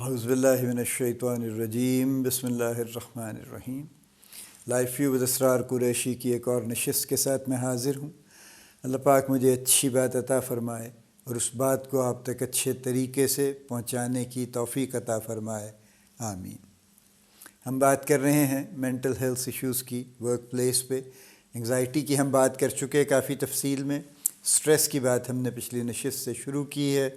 اعوذ باللہ من الشیطان الرجیم، بسم اللہ الرحمن الرحیم۔ لائف ویو ود اسرار قریشی کی ایک اور نشست کے ساتھ میں حاضر ہوں۔ اللہ پاک مجھے اچھی بات عطا فرمائے اور اس بات کو آپ تک اچھے طریقے سے پہنچانے کی توفیق عطا فرمائے، آمین۔ ہم بات کر رہے ہیں مینٹل ہیلتھ ایشوز کی ورک پلیس پہ۔ انگزائٹی کی ہم بات کر چکے کافی تفصیل میں، سٹریس کی بات ہم نے پچھلی نشست سے شروع کی ہے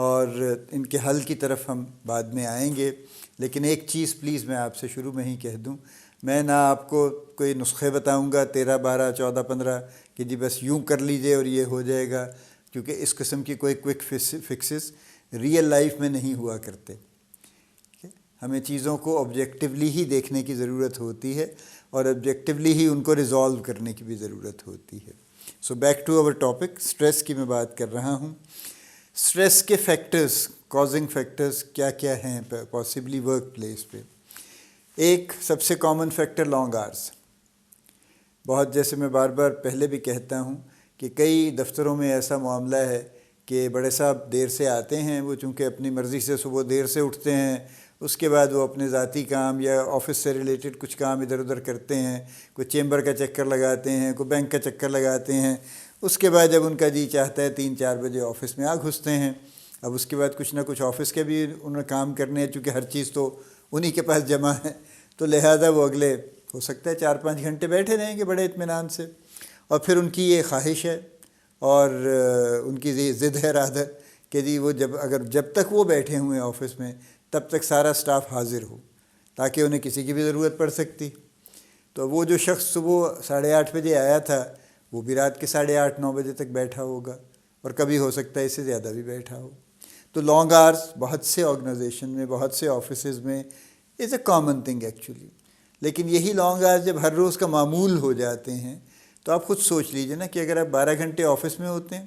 اور ان کے حل کی طرف ہم بعد میں آئیں گے، لیکن ایک چیز پلیز میں آپ سے شروع میں ہی کہہ دوں، میں نہ آپ کو کوئی نسخے بتاؤں گا 13 12 14 15 کہ جی بس یوں کر لیجئے اور یہ ہو جائے گا، کیونکہ اس قسم کی کوئی کوئک فکسز ریئل لائف میں نہیں ہوا کرتے۔ ہمیں چیزوں کو آبجیکٹیولی ہی دیکھنے کی ضرورت ہوتی ہے اور آبجیکٹیولی ہی ان کو ریزالو کرنے کی بھی ضرورت ہوتی ہے۔ So back to our topic, stress کی میں بات کر رہا ہوں۔ سٹریس کے فیکٹرز، کازنگ فیکٹرز کیا کیا ہیں پاسبلی ورک پلیس پہ؟ ایک سب سے کامن فیکٹر لانگ آورس۔ بہت جیسے میں بار بار پہلے بھی کہتا ہوں کہ کئی دفتروں میں ایسا معاملہ ہے کہ بڑے صاحب دیر سے آتے ہیں، وہ چونکہ اپنی مرضی سے صبح دیر سے اٹھتے ہیں، اس کے بعد وہ اپنے ذاتی کام یا آفس سے ریلیٹڈ کچھ کام ادھر ادھر کرتے ہیں، کوئی چیمبر کا چکر لگاتے ہیں، کوئی بینک کا چکر لگاتے ہیں، اس کے بعد جب ان کا جی چاہتا ہے 3 4 بجے آفس میں گھستے ہیں۔ اب اس کے بعد کچھ نہ کچھ آفس کے بھی انہیں کام کرنے ہیں، چونکہ ہر چیز تو انہی کے پاس جمع ہے، تو لہذا وہ اگلے ہو سکتا ہے 4 5 گھنٹے بیٹھے رہیں گے بڑے اطمینان سے۔ اور پھر ان کی یہ خواہش ہے اور ان کی ضد ہے رادر کہ جی وہ جب تک وہ بیٹھے ہوئے ہیں آفس میں تب تک سارا سٹاف حاضر ہو، تاکہ انہیں کسی کی بھی ضرورت پڑ سکتی۔ تو وہ جو شخص صبح 8:30 بجے آیا تھا وہ بھی رات کے 8:30 9 بجے تک بیٹھا ہوگا، اور کبھی ہو سکتا ہے اس سے زیادہ بھی بیٹھا ہو۔ تو لانگ آورس بہت سے آرگنائزیشن میں، بہت سے آفیسز میں از اے کامن تھنگ ایکچولی۔ لیکن یہی لانگ آورس جب ہر روز کا معمول ہو جاتے ہیں تو آپ خود سوچ لیجئے نا کہ اگر آپ 12 گھنٹے آفس میں ہوتے ہیں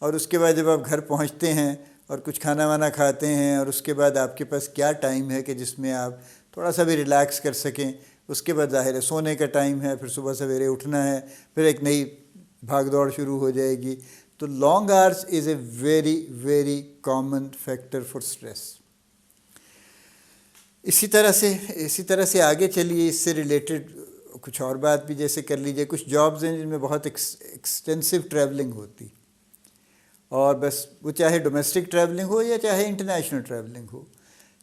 اور اس کے بعد جب آپ گھر پہنچتے ہیں اور کچھ کھانا وانا کھاتے ہیں، اور اس کے بعد آپ کے پاس کیا ٹائم ہے کہ جس میں آپ تھوڑا سا بھی ریلیکس کر سکیں۔ اس کے بعد ظاہر ہے سونے کا ٹائم ہے، پھر صبح سویرے اٹھنا ہے، پھر ایک نئی بھاگ دوڑ شروع ہو جائے گی۔ تو long hours is a very very common factor for stress. اسی طرح سے آگے چلیے، اس سے ریلیٹڈ کچھ اور بات بھی جیسے کر لیجئے۔ کچھ جابز ہیں جن میں بہت ایکسٹینسو ٹریولنگ ہوتی، اور بس وہ چاہے ڈومیسٹک ٹریولنگ ہو یا چاہے انٹرنیشنل ٹریولنگ ہو،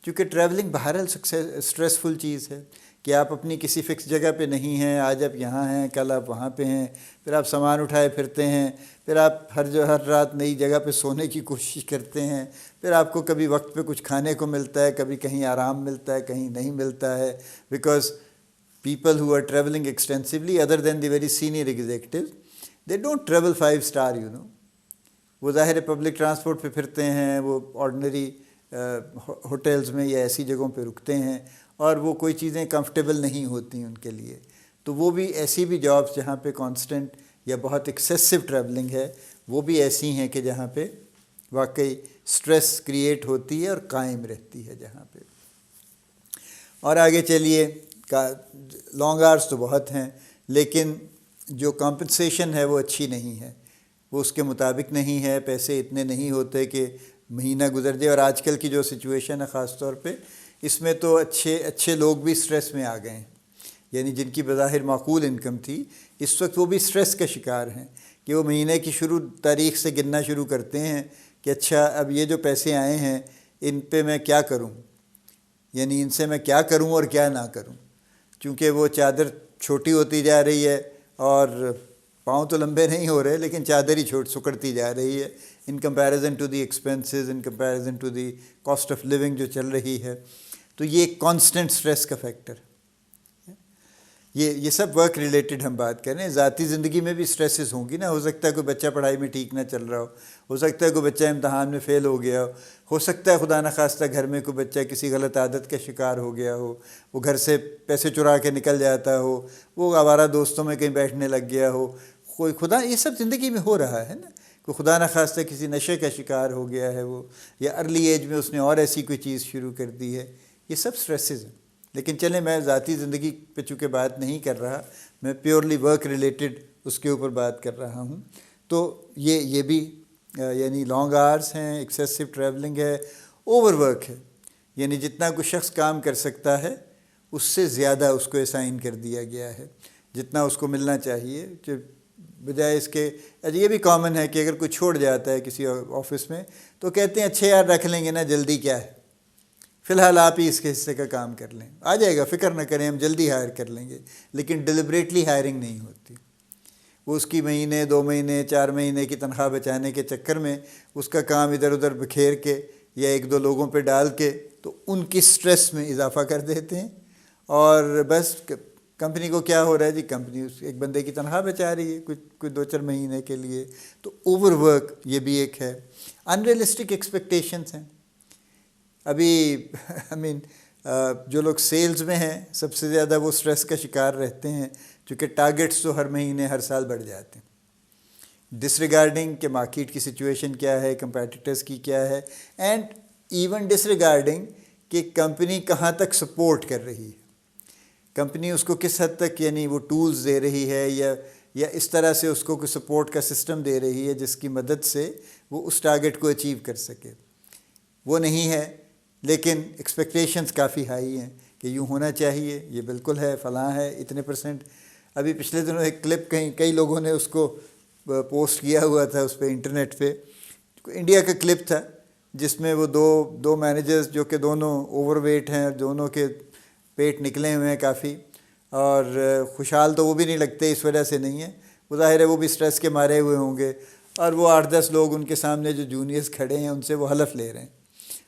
کیونکہ ٹریولنگ بہرحال اسٹریسفل چیز ہے کہ آپ اپنی کسی فکس جگہ پہ نہیں ہیں، آج آپ یہاں ہیں کل آپ وہاں پہ ہیں، پھر آپ سامان اٹھائے پھرتے ہیں، پھر آپ ہر رات نئی جگہ پہ سونے کی کوشش کرتے ہیں، پھر آپ کو کبھی وقت پہ کچھ کھانے کو ملتا ہے، کبھی کہیں آرام ملتا ہے، کہیں نہیں ملتا ہے، because people who are traveling extensively other than the very senior executives, they don't travel 5 star, وہ ظاہر ہے پبلک ٹرانسپورٹ پہ پھرتے ہیں، وہ آرڈنری ہوٹلز میں یا ایسی جگہوں پہ رکتے ہیں، اور وہ کوئی چیزیں کمفرٹیبل نہیں ہوتی ان کے لیے۔ تو وہ بھی ایسی بھی جابس جہاں پہ کانسٹنٹ یا بہت ایکسیسو ٹریولنگ ہے، وہ بھی ایسی ہیں کہ جہاں پہ واقعی سٹریس کریٹ ہوتی ہے اور قائم رہتی ہے جہاں پہ۔ اور آگے چلیے، لانگ آورس تو بہت ہیں، لیکن جو کمپنسیشن ہے وہ اچھی نہیں ہے، وہ اس کے مطابق نہیں ہے، پیسے اتنے نہیں ہوتے کہ مہینہ گزر جائے۔ اور آج کل کی جو سچویشن ہے خاص طور پہ، اس میں تو اچھے لوگ بھی سٹریس میں آ گئے ہیں، یعنی جن کی بظاہر معقول انکم تھی اس وقت وہ بھی سٹریس کا شکار ہیں کہ وہ مہینے کی شروع تاریخ سے گننا شروع کرتے ہیں کہ اچھا اب یہ جو پیسے آئے ہیں ان پہ میں کیا کروں، یعنی ان سے میں کیا کروں اور کیا نہ کروں، چونکہ وہ چادر چھوٹی ہوتی جا رہی ہے اور پاؤں تو لمبے نہیں ہو رہے، لیکن چادر ہی سکڑتی جا رہی ہے in comparison to the expenses, in comparison to the cost of living جو چل رہی ہے۔ تو یہ ایک کانسٹنٹ سٹریس کا فیکٹر، یہ سب ورک ریلیٹڈ ہم بات کر رہے ہیں۔ ذاتی زندگی میں بھی سٹریسز ہوں گی نا، ہو سکتا ہے کوئی بچہ پڑھائی میں ٹھیک نہ چل رہا ہو سکتا ہے کوئی بچہ امتحان میں فیل ہو گیا ہو سکتا ہے خدا نخواستہ گھر میں کوئی بچہ کسی غلط عادت کا شکار ہو گیا ہو، وہ گھر سے پیسے چرا کے نکل جاتا ہو، وہ آوارہ دوستوں میں کہیں بیٹھنے لگ گیا ہو، کوئی یہ سب زندگی میں ہو رہا ہے نا، کوئی خدا نخواستہ کسی نشے کا شکار ہو گیا ہے وہ، یا ارلی ایج میں اس نے اور ایسی کوئی چیز شروع کر دی ہے، یہ سب سٹریسز ہیں۔ لیکن چلیں میں ذاتی زندگی پہ چونکہ بات نہیں کر رہا، میں پیورلی ورک ریلیٹڈ اس کے اوپر بات کر رہا ہوں۔ تو یہ بھی یعنی لانگ آورس ہیں، ایکسیسو ٹریولنگ ہے، اوور ورک ہے، یعنی جتنا کوئی شخص کام کر سکتا ہے اس سے زیادہ اس کو اسائن کر دیا گیا ہے، جتنا اس کو ملنا چاہیے، جو بجائے اس کے یہ بھی کامن ہے کہ اگر کوئی چھوڑ جاتا ہے کسی آفس میں تو کہتے ہیں اچھا یار رکھ لیں گے نا، جلدی کیا ہے، فی الحال آپ ہی اس کے حصے کا کام کر لیں، آ جائے گا، فکر نہ کریں، ہم جلدی ہائر کر لیں گے. لیکن ڈیلیبریٹلی ہائرنگ نہیں ہوتی. وہ اس کی مہینے 2 مہینے 4 مہینے کی تنخواہ بچانے کے چکر میں اس کا کام ادھر ادھر بکھیر کے یا 1-2 لوگوں پہ ڈال کے تو ان کی سٹریس میں اضافہ کر دیتے ہیں. اور بس کمپنی کو کیا ہو رہا ہے جی، کمپنی ایک بندے کی تنخواہ بچا رہی ہے کوئی 2-4 مہینے کے لیے. تو اوور ورک یہ بھی ایک ہے. انریلسٹک ایکسپیکٹیشنس ہیں. ابھی جو لوگ سیلز میں ہیں سب سے زیادہ وہ سٹریس کا شکار رہتے ہیں، چونکہ ٹارگیٹس تو ہر مہینے ہر سال بڑھ جاتے ہیں. ڈس ریگارڈنگ کہ مارکیٹ کی سچویشن کیا ہے، کمپیٹیٹرز کی کیا ہے، اینڈ ایون ڈس ریگارڈنگ کہ کمپنی کہاں تک سپورٹ کر رہی ہے، کمپنی اس کو کس حد تک یعنی وہ ٹولز دے رہی ہے یا اس طرح سے اس کو کوئی سپورٹ کا سسٹم دے رہی ہے جس کی مدد سے وہ اس ٹارگیٹ کو اچیو کر سکے. وہ نہیں ہے، لیکن ایکسپیکٹیشنز کافی ہائی ہیں کہ یوں ہونا چاہیے، یہ بالکل ہے، فلاں ہے، اتنے %. ابھی پچھلے دنوں ایک کلپ کئی لوگوں نے اس کو پوسٹ کیا ہوا تھا اس پہ انٹرنیٹ پہ، انڈیا کا کلپ تھا جس میں وہ دو مینیجرز جو کہ دونوں اوور ویٹ ہیں، دونوں کے پیٹ نکلے ہوئے ہیں کافی، اور خوشحال تو وہ بھی نہیں لگتے، اس وجہ سے نہیں ہے، وہ ظاہر ہے وہ بھی سٹریس کے مارے ہوئے ہوں گے. اور وہ 8-10 لوگ ان کے سامنے جو جونیئرز کھڑے ہیں ان سے وہ حلف لے رہے ہیں،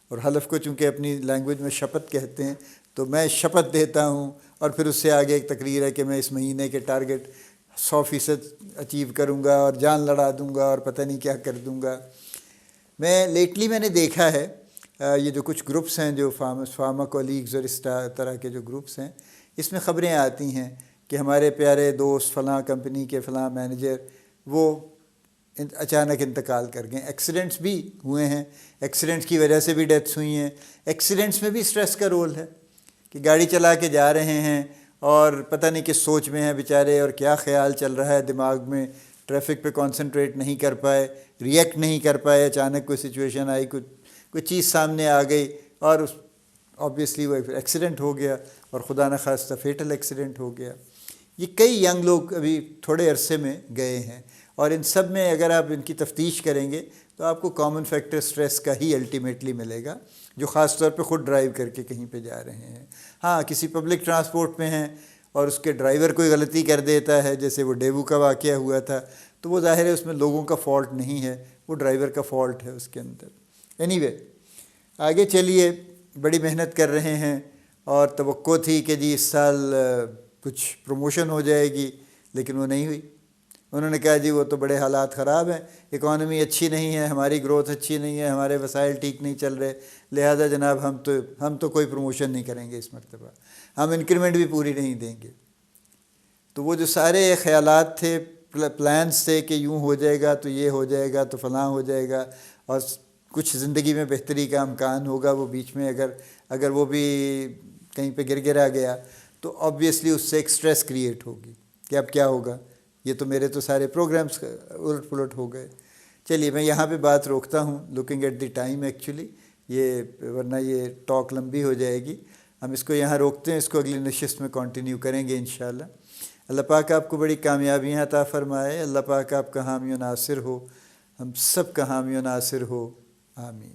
اور حلف کو چونکہ اپنی لینگویج میں شپت کہتے ہیں، تو میں شپت دیتا ہوں، اور پھر اس سے آگے ایک تقریر ہے کہ میں اس مہینے کے ٹارگیٹ 100% اچیو کروں گا اور جان لڑا دوں گا اور پتہ نہیں کیا کر دوں گا. لیٹلی میں نے دیکھا ہے یہ جو کچھ گروپس ہیں جو فارما کولیگز اور اس طرح کے جو گروپس ہیں، اس میں خبریں آتی ہیں کہ ہمارے پیارے دوست فلاں کمپنی کے فلاں مینیجر وہ اچانک انتقال کر گئے. ایکسیڈنٹس بھی ہوئے ہیں، ایکسیڈنٹس کی وجہ سے بھی ڈیتھس ہوئی ہیں. ایکسیڈنٹس میں بھی سٹریس کا رول ہے کہ گاڑی چلا کے جا رہے ہیں اور پتہ نہیں کس سوچ میں ہیں بیچارے اور کیا خیال چل رہا ہے دماغ میں، ٹریفک پہ کانسنٹریٹ نہیں کر پائے، ریئیکٹ نہیں کر پائے، اچانک کوئی سچویشن آئی، کوئی چیز سامنے آ گئی اور آبویسلی وہ ایکسیڈنٹ ہو گیا، اور خدا نخواستہ فیٹل ایکسیڈنٹ ہو گیا. یہ کئی ینگ لوگ ابھی تھوڑے عرصے میں گئے ہیں، اور ان سب میں اگر آپ ان کی تفتیش کریں گے تو آپ کو کامن فیکٹر سٹریس کا ہی الٹیمیٹلی ملے گا، جو خاص طور پہ خود ڈرائیو کر کے کہیں پہ جا رہے ہیں. ہاں کسی پبلک ٹرانسپورٹ میں ہیں اور اس کے ڈرائیور کوئی غلطی کر دیتا ہے، جیسے وہ ڈیوو کا واقعہ ہوا تھا، تو وہ ظاہر ہے اس میں لوگوں کا فالٹ نہیں ہے، وہ ڈرائیور کا فالٹ ہے اس کے اندر. اینی وے آگے چلیے، بڑی محنت کر رہے ہیں اور توقع تھی کہ جی اس سال کچھ پروموشن ہو جائے گی، لیکن وہ نہیں ہوئی. انہوں نے کہا جی وہ تو بڑے حالات خراب ہیں، اکانومی اچھی نہیں ہے، ہماری گروتھ اچھی نہیں ہے، ہمارے وسائل ٹھیک نہیں چل رہے، لہذا جناب ہم تو کوئی پروموشن نہیں کریں گے اس مرتبہ، ہم انکریمنٹ بھی پوری نہیں دیں گے. تو وہ جو سارے خیالات تھے، پلانس تھے کہ یوں ہو جائے گا تو یہ ہو جائے گا تو فلاں ہو جائے گا اور کچھ زندگی میں بہتری کا امکان ہوگا، وہ بیچ میں اگر وہ بھی کہیں پہ گرا گیا تو آبویسلی اس سے ایک سٹریس کریٹ ہوگی کہ اب کیا ہوگا، یہ تو میرے تو سارے پروگرامز الٹ پلٹ ہو گئے. چلیے میں یہاں پہ بات روکتا ہوں، looking at the time actually, ورنہ یہ ٹاک لمبی ہو جائے گی. ہم اس کو یہاں روکتے ہیں، اس کو اگلی نشست میں کنٹینیو کریں گے انشاءاللہ. اللہ پاک آپ کو بڑی کامیابیاں عطا فرمائے، اللہ پاک آپ کا حامی و ناصر ہو، ہم سب کا حامی و ناصر ہو، آمین.